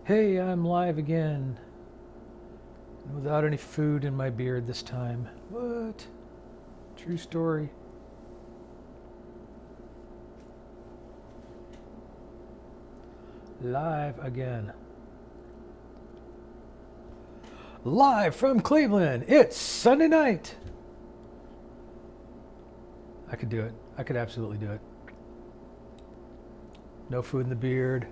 Hey, I'm live again. Without any food in my beard this time. What? True story. Live again. Live from Cleveland. It's Sunday night. I could do it. I could absolutely do it. No food in the beard.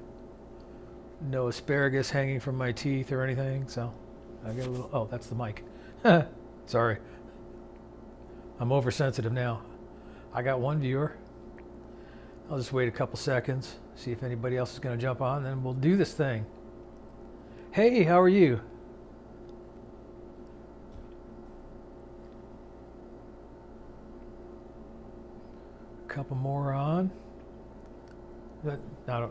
No asparagus hanging from my teeth or anything, so I get a little... Oh, that's the mic. Sorry. I'm oversensitive now. I got one viewer. I'll just wait a couple seconds, see if anybody else is going to jump on, then we'll do this thing. Hey, how are you? A couple more on. Not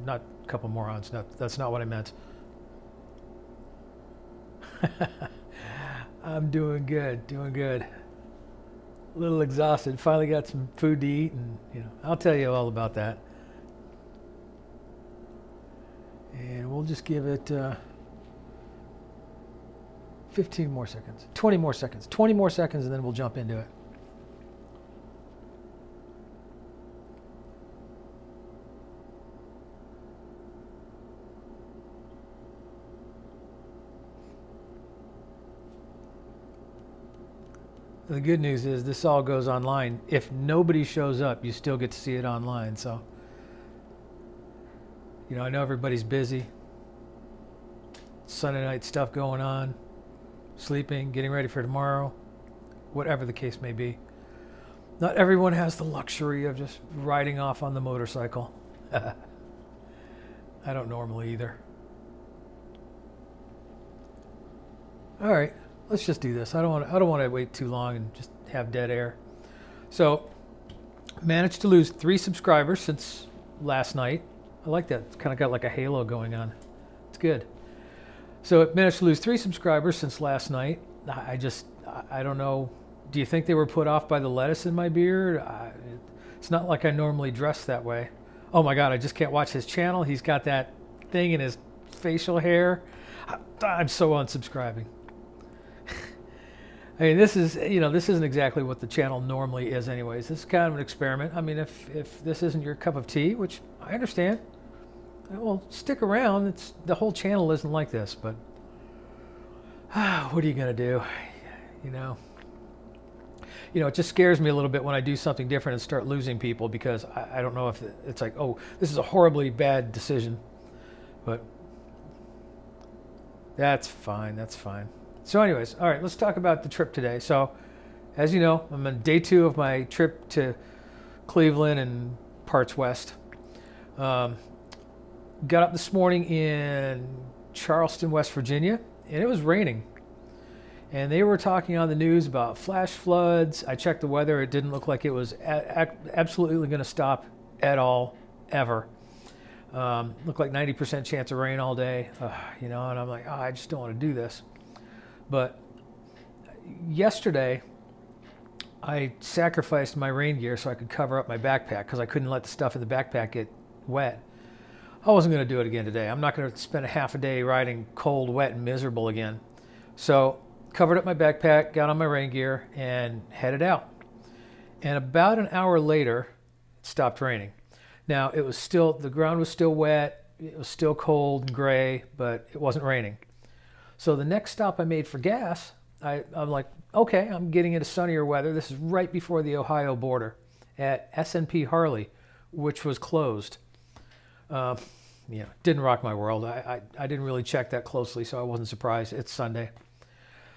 a couple morons. That's not what I meant. I'm doing good, doing good. A little exhausted. Finally got some food to eat, and I'll tell you all about that. And we'll just give it 15 more seconds, 20 more seconds, 20 more seconds, and then we'll jump into it. The good news is this all goes online. If nobody shows up, you still get to see it online. So, I know everybody's busy. Sunday night stuff going on, sleeping, getting ready for tomorrow, whatever the case may be. Not everyone has the luxury of just riding off on the motorcycle. I don't normally either. All right. Let's just do this. I don't want to wait too long and just have dead air. So, managed to lose 3 subscribers since last night. I like that. It's kind of got like a halo going on. It's good. So, it managed to lose 3 subscribers since last night. I don't know. Do you think they were put off by the lettuce in my beard? It's not like I normally dress that way. Oh my God, I just can't watch his channel. He's got that thing in his facial hair. I'm so unsubscribing. I mean, this isn't exactly what the channel normally is anyways. This is kind of an experiment. I mean, if this isn't your cup of tea, which I understand, well, stick around. The whole channel isn't like this, but what are you going to do? It just scares me a little bit when I do something different and start losing people, because I don't know if it's like, oh, this is a horribly bad decision, but that's fine. That's fine. So anyways, all right, let's talk about the trip today. So, as you know, I'm on day 2 of my trip to Cleveland and parts west. Got up this morning in Charleston, West Virginia, and it was raining. And they were talking on the news about flash floods. I checked the weather. It didn't look like it was absolutely going to stop at all, ever. Looked like 90% chance of rain all day, and I'm like, oh, I just don't want to do this. But yesterday, I sacrificed my rain gear so I could cover up my backpack, because I couldn't let the stuff in the backpack get wet. I wasn't going to do it again today. I'm not going to spend a half a day riding cold, wet, and miserable again. So covered up my backpack, got on my rain gear, and headed out. And about an hour later, it stopped raining. Now, the ground was still wet, it was still cold and gray, but it wasn't raining. So the next stop I made for gas, I'm like, okay, I'm getting into sunnier weather. This is right before the Ohio border at S&P Harley, which was closed. Didn't rock my world. I didn't really check that closely, so I wasn't surprised. It's Sunday.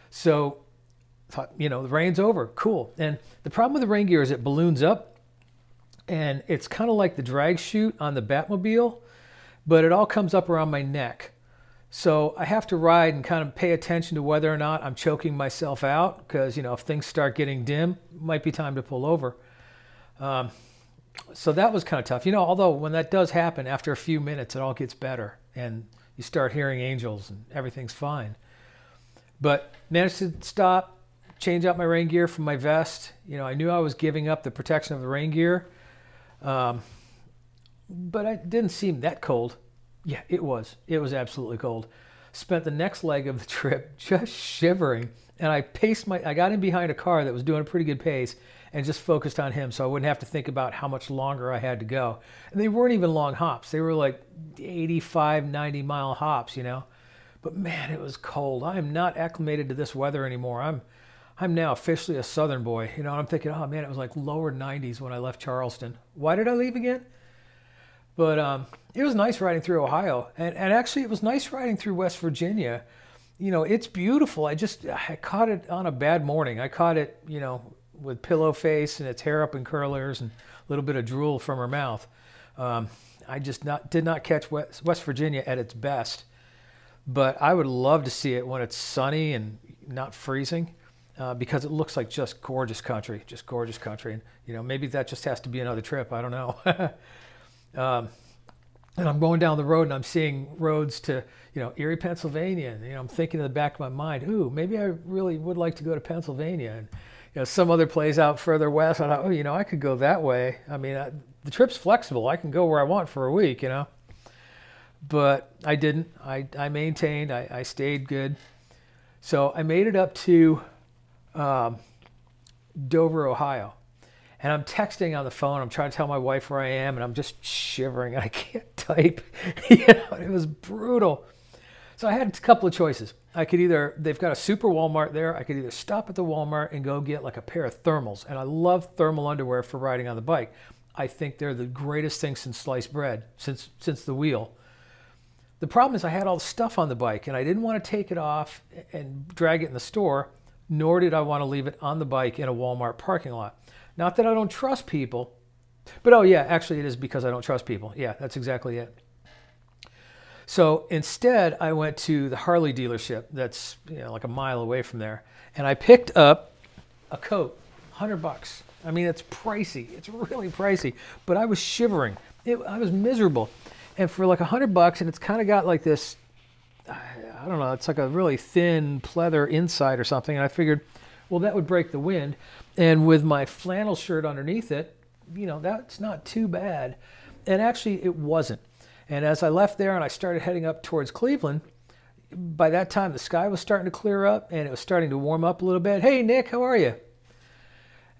So thought, the rain's over. Cool. And the problem with the rain gear is it balloons up, and it's kind of like the drag chute on the Batmobile, but it all comes up around my neck. So I have to ride and kind of pay attention to whether or not I'm choking myself out, because, if things start getting dim, it might be time to pull over. So that was kind of tough. Although when that does happen, after a few minutes, it all gets better and you start hearing angels and everything's fine. But managed to stop, change out my rain gear from my vest. I knew I was giving up the protection of the rain gear. but it didn't seem that cold. Yeah, it was. It was absolutely cold. Spent the next leg of the trip just shivering, and I got in behind a car that was doing a pretty good pace and just focused on him so I wouldn't have to think about how much longer I had to go. And they weren't even long hops. They were like 85, 90-mile hops, you know. But man, it was cold. I am not acclimated to this weather anymore. I'm now officially a southern boy. You know, I'm thinking, oh man, it was like lower 90s when I left Charleston. Why did I leave again? But it was nice riding through Ohio. And actually, it was nice riding through West Virginia. You know, it's beautiful. I caught it on a bad morning. I caught it, you know, with pillow face and its hair up in curlers and a little bit of drool from her mouth. I just did not catch West Virginia at its best. But I would love to see it when it's sunny and not freezing, because it looks like just gorgeous country. And, you know, maybe that just has to be another trip. I don't know. And I'm going down the road and I'm seeing roads to, you know, Erie, Pennsylvania. And, you know, I'm thinking in the back of my mind, ooh, maybe I really would like to go to Pennsylvania. And, you know, some other place out further west, I thought, oh, you know, I could go that way. I mean, the trip's flexible. I can go where I want for a week, you know. But I didn't. I maintained. I stayed good. So I made it up to Dover, Ohio. And I'm texting on the phone. I'm trying to tell my wife where I am, and I'm just shivering. And I can't type. You know, it was brutal. So I had a couple of choices. I could they've got a super Walmart there. I could either stop at the Walmart and go get like a pair of thermals. And I love thermal underwear for riding on the bike. I think they're the greatest thing since sliced bread, since the wheel. The problem is I had all the stuff on the bike, and I didn't want to take it off and drag it in the store, nor did I want to leave it on the bike in a Walmart parking lot. Not that I don't trust people, but oh yeah, actually it is because I don't trust people. Yeah, that's exactly it. So instead, I went to the Harley dealership that's, you know, like a mile away from there, and I picked up a coat, $100. I mean, it's pricey. It's really pricey, but I was shivering. I was miserable. And for like $100, and it's kind of got like this, I don't know, it's like a really thin pleather inside or something. And I figured, well, that would break the wind. And with my flannel shirt underneath it, you know, that's not too bad. And actually, it wasn't. And as I left there and I started heading up towards Cleveland, by that time the sky was starting to clear up and it was starting to warm up a little bit. Hey, Nick, how are you?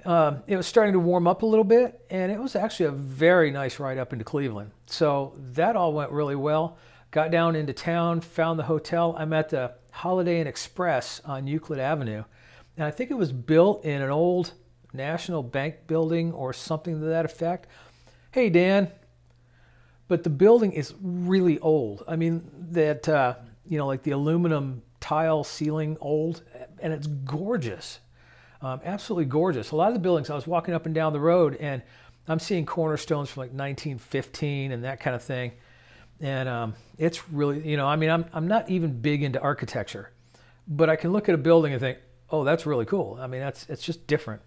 It was starting to warm up a little bit, and it was actually a very nice ride up into Cleveland. So that all went really well. Got down into town, found the hotel. I'm at the Holiday Inn Express on Euclid Avenue. And I think it was built in an old National Bank building or something to that effect. Hey, Dan. But the building is really old. I mean, that, you know, like the aluminum tile ceiling old, and it's gorgeous. Absolutely gorgeous. A lot of the buildings, I was walking up and down the road, and I'm seeing cornerstones from like 1915 and that kind of thing. And it's really, you know, I mean, I'm not even big into architecture, but I can look at a building and think, oh, that's really cool. I mean, it's just different.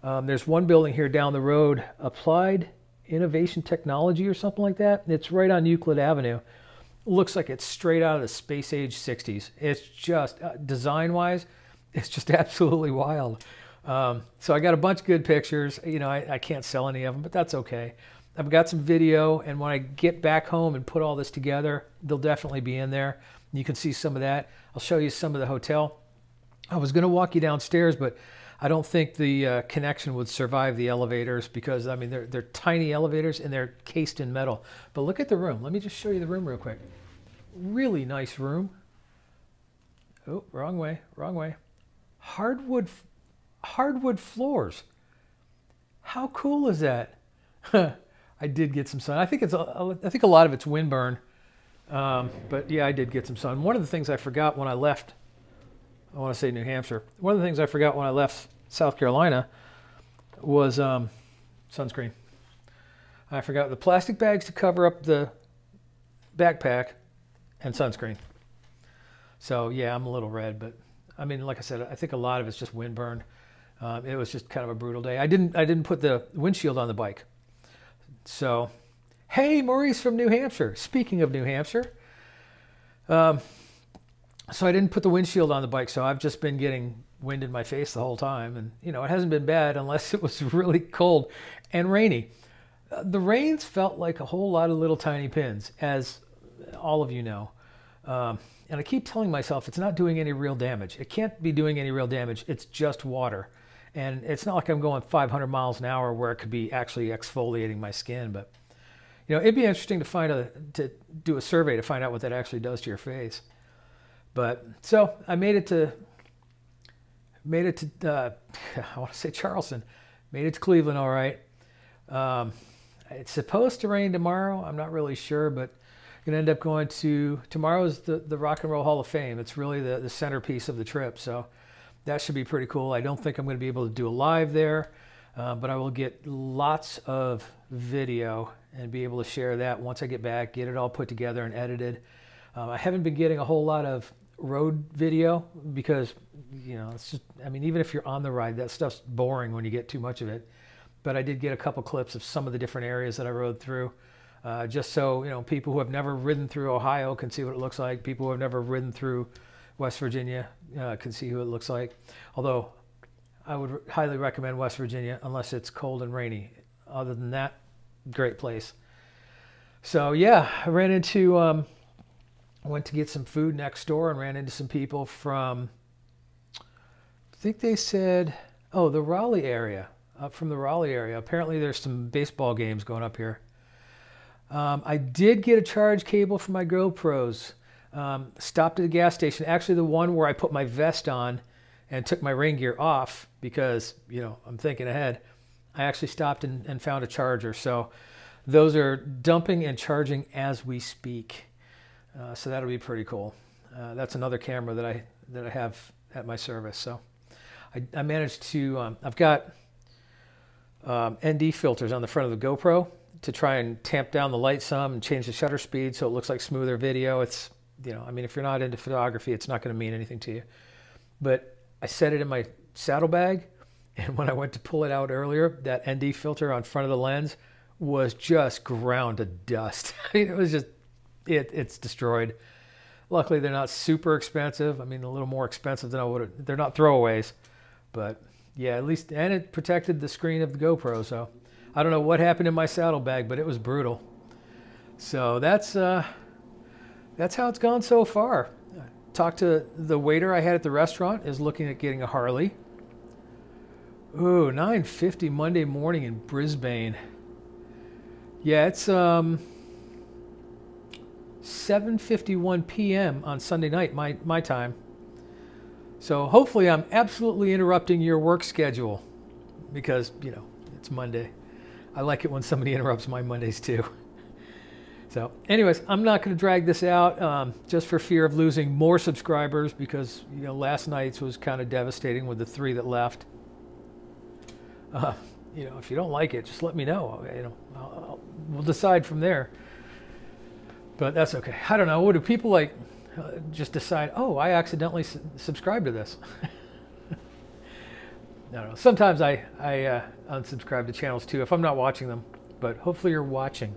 There's one building here down the road, Applied Innovation Technology or something like that. It's right on Euclid Avenue. Looks like it's straight out of the space age 60s. It's just, design-wise, it's just absolutely wild. So I got a bunch of good pictures. You know, I can't sell any of them, but that's okay. I've got some video, and when I get back home and put all this together, they'll definitely be in there. You can see some of that. I'll show you some of the hotel. I was going to walk you downstairs, but I don't think the connection would survive the elevators because, I mean, they're tiny elevators and they're cased in metal. But look at the room. Let me just show you the room real quick. Really nice room. Oh, wrong way, wrong way. Hardwood floors. How cool is that? I did get some sun. I think a lot of it's windburn, but yeah, I did get some sun. One of the things I forgot when I left, I want to say New Hampshire. One of the things I forgot when I left South Carolina was sunscreen. I forgot the plastic bags to cover up the backpack and sunscreen. So yeah, I'm a little red, but I mean, like I said, I think a lot of it's just windburn. It was just kind of a brutal day. I didn't put the windshield on the bike. So, hey, Maurice from New Hampshire. Speaking of New Hampshire, so I didn't put the windshield on the bike, so I've just been getting wind in my face the whole time. And, you know, it hasn't been bad unless it was really cold and rainy. The rains felt like a whole lot of little tiny pins, as all of you know. And I keep telling myself it's not doing any real damage. It can't be doing any real damage. It's just water. And it's not like I'm going 500 miles an hour where it could be actually exfoliating my skin. But, you know, it'd be interesting to do a survey to find out what that actually does to your face. But so I made it to I want to say Charleston. Made it to Cleveland all right. It's supposed to rain tomorrow. I'm not really sure, but going to end up going to, tomorrow is the Rock and Roll Hall of Fame. It's really the centerpiece of the trip. So that should be pretty cool. I don't think I'm going to be able to do a live there, but I will get lots of video and be able to share that once I get back, get it all put together and edited. I haven't been getting a whole lot of road video because, you know, it's just, I mean, even if you're on the ride, that stuff's boring when you get too much of it. But I did get a couple clips of some of the different areas that I rode through. Just so, you know, people who have never ridden through Ohio can see what it looks like. People who have never ridden through West Virginia can see who it looks like. Although I would highly recommend West Virginia unless it's cold and rainy. Other than that, great place. So yeah, I ran into, went to get some food next door and ran into some people from, I think they said, oh, the Raleigh area, up from the Raleigh area. Apparently there's some baseball games going up here. I did get a charge cable for my GoPros. Stopped at the gas station, actually the one where I put my vest on and took my rain gear off because, you know, I'm thinking ahead. I actually stopped and found a charger. So those are dumping and charging as we speak. So that'll be pretty cool. That's another camera that I have at my service. So I managed to, I've got ND filters on the front of the GoPro to try and tamp down the light some and change the shutter speed so it looks like smoother video. It's, you know, I mean, if you're not into photography, it's not going to mean anything to you. But I set it in my saddlebag, and when I went to pull it out earlier, that ND filter on front of the lens was just ground to dust. I mean, it was just, it's destroyed. Luckily, they're not super expensive. I mean, a little more expensive than I would have. They're not throwaways, but yeah, at least, and it protected the screen of the GoPro, so I don't know what happened in my saddlebag, but it was brutal. So that's how it's gone so far. Talked to the waiter I had at the restaurant, is looking at getting a Harley. Ooh, 9:50 Monday morning in Brisbane. Yeah, it's 7:51 p.m. on Sunday night, my time. So hopefully I'm absolutely interrupting your work schedule because, you know, it's Monday. I like it when somebody interrupts my Mondays too. So anyways, I'm not going to drag this out just for fear of losing more subscribers because, you know, last night's was kind of devastating with the 3 that left. You know, if you don't like it, just let me know. You know, we'll decide from there. But that's okay. I don't know. What do people like just decide, oh, I accidentally subscribed to this? I don't know. Sometimes I unsubscribe to channels too if I'm not watching them, but hopefully you're watching.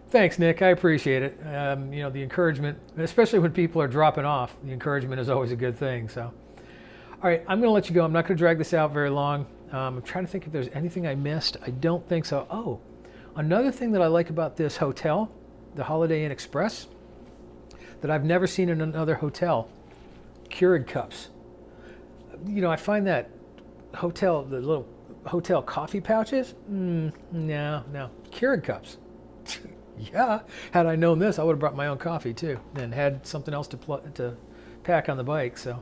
Thanks, Nick. I appreciate it. You know, the encouragement, especially when people are dropping off, the encouragement is always a good thing. So, all right, I'm going to let you go. I'm not going to drag this out very long. I'm trying to think if there's anything I missed. I don't think so. Oh, another thing that I like about this hotel, the Holiday Inn Express, that I've never seen in another hotel, Keurig cups. You know, I find that the little hotel coffee pouches, no. Keurig cups. Yeah, had I known this, I would have brought my own coffee too and had something else to pack on the bike. So,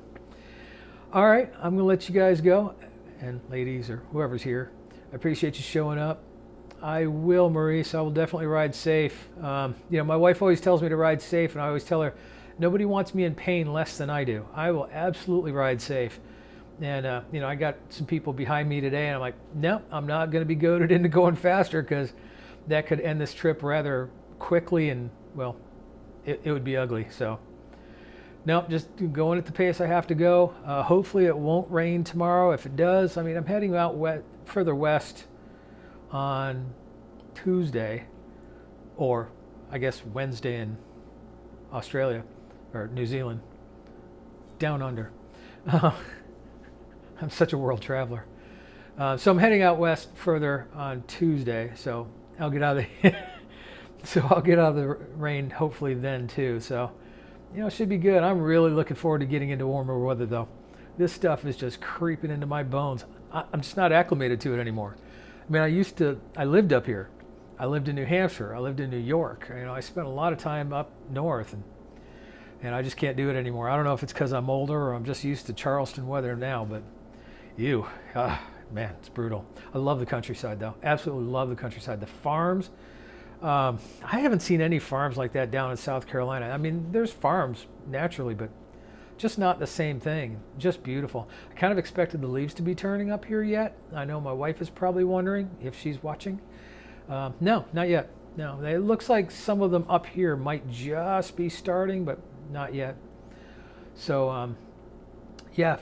all right, I'm gonna let you guys go, and ladies or whoever's here, I appreciate you showing up. I will, Maurice. I will definitely ride safe. You know, my wife always tells me to ride safe, and I always tell her nobody wants me in pain less than I do. I will absolutely ride safe. And you know, I got some people behind me today, and I'm like, no, I'm not going to be goaded into going faster because that could end this trip rather quickly, and well, it would be ugly. So, nope, just going at the pace I have to go. Hopefully, it won't rain tomorrow. If it does, I mean, I'm heading out further west on Tuesday, or I guess Wednesday in Australia or New Zealand, down under. I'm such a world traveler. So I'm heading out west further on Tuesday. So I'll get out of the so I'll get out of the rain hopefully then too. So, it should be good. I'm really looking forward to getting into warmer weather though. This stuff is just creeping into my bones. I'm just not acclimated to it anymore. I mean, I lived up here. I lived in New Hampshire. I lived in New York. I spent a lot of time up north, and I just can't do it anymore. I don't know if it's because I'm older or I'm just used to Charleston weather now, but man, it's brutal. I love the countryside though. Absolutely love the countryside. The farms, I haven't seen any farms like that down in South Carolina. I mean, there's farms naturally, but just not the same thing. Just beautiful. I kind of expected the leaves to be turning up here yet. I know my wife is probably wondering if she's watching. No, not yet. No, it looks like some of them up here might just be starting, but not yet. So, yeah,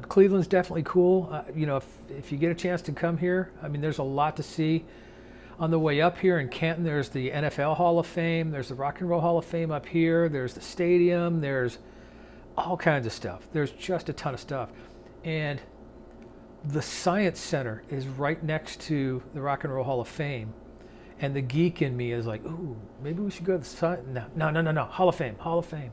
Cleveland's definitely cool. If you get a chance to come here, I mean, there's a lot to see. On the way up here in Canton, there's the NFL Hall of Fame. There's the Rock and Roll Hall of Fame up here. There's the stadium. There's all kinds of stuff. There's just a ton of stuff. And the Science Center is right next to the Rock and Roll Hall of Fame. And the geek in me is like, ooh, maybe we should go to the Science. No. Hall of Fame. Hall of Fame.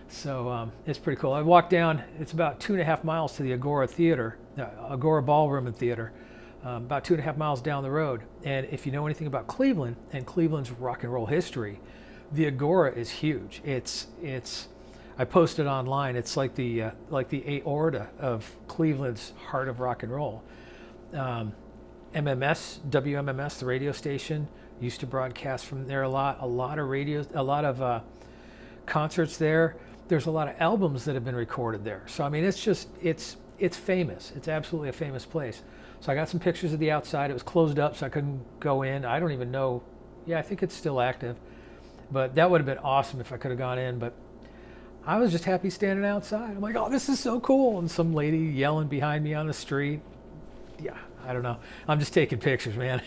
So it's pretty cool. I walked down, it's about 2.5 miles to the Agora Theater, Agora Ballroom and Theater, about 2.5 miles down the road. And if you know anything about Cleveland and Cleveland's rock and roll history, the Agora is huge. I posted online. It's like the aorta of Cleveland's heart of rock and roll. WMMS, the radio station, used to broadcast from there a lot. A lot of concerts there. There's a lot of albums that have been recorded there. So I mean, it's famous. It's absolutely a famous place. So I got some pictures of the outside. It was closed up, so I couldn't go in. I don't even know. Yeah, I think it's still active. But that would have been awesome if I could have gone in. But I was just happy standing outside. I'm like, oh, this is so cool. And some lady yelling behind me on the street. Yeah, I don't know. I'm just taking pictures, man.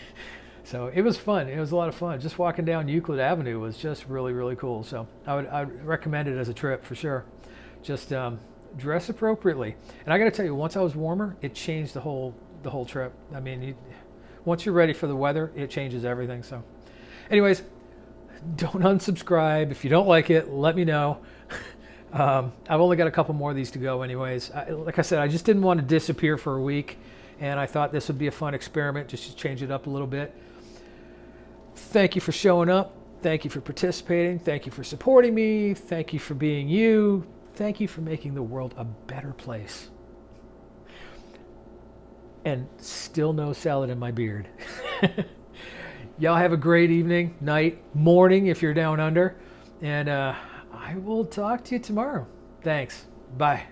So it was fun. It was a lot of fun. Just walking down Euclid Avenue was just really, really cool. So I'd recommend it as a trip for sure. Just dress appropriately. And I got to tell you, once I was warmer, it changed the whole trip. I mean, once you're ready for the weather, it changes everything. So anyways, don't unsubscribe. If you don't like it, let me know. I've only got a couple more of these to go anyways. Like I said, I just didn't want to disappear for a week. And I thought this would be a fun experiment, just to change it up a little bit. Thank you for showing up. Thank you for participating. Thank you for supporting me. Thank you for being you. Thank you for making the world a better place. And still no salad in my beard. Y'all have a great evening, night, morning if you're down under. And I will talk to you tomorrow. Thanks. Bye.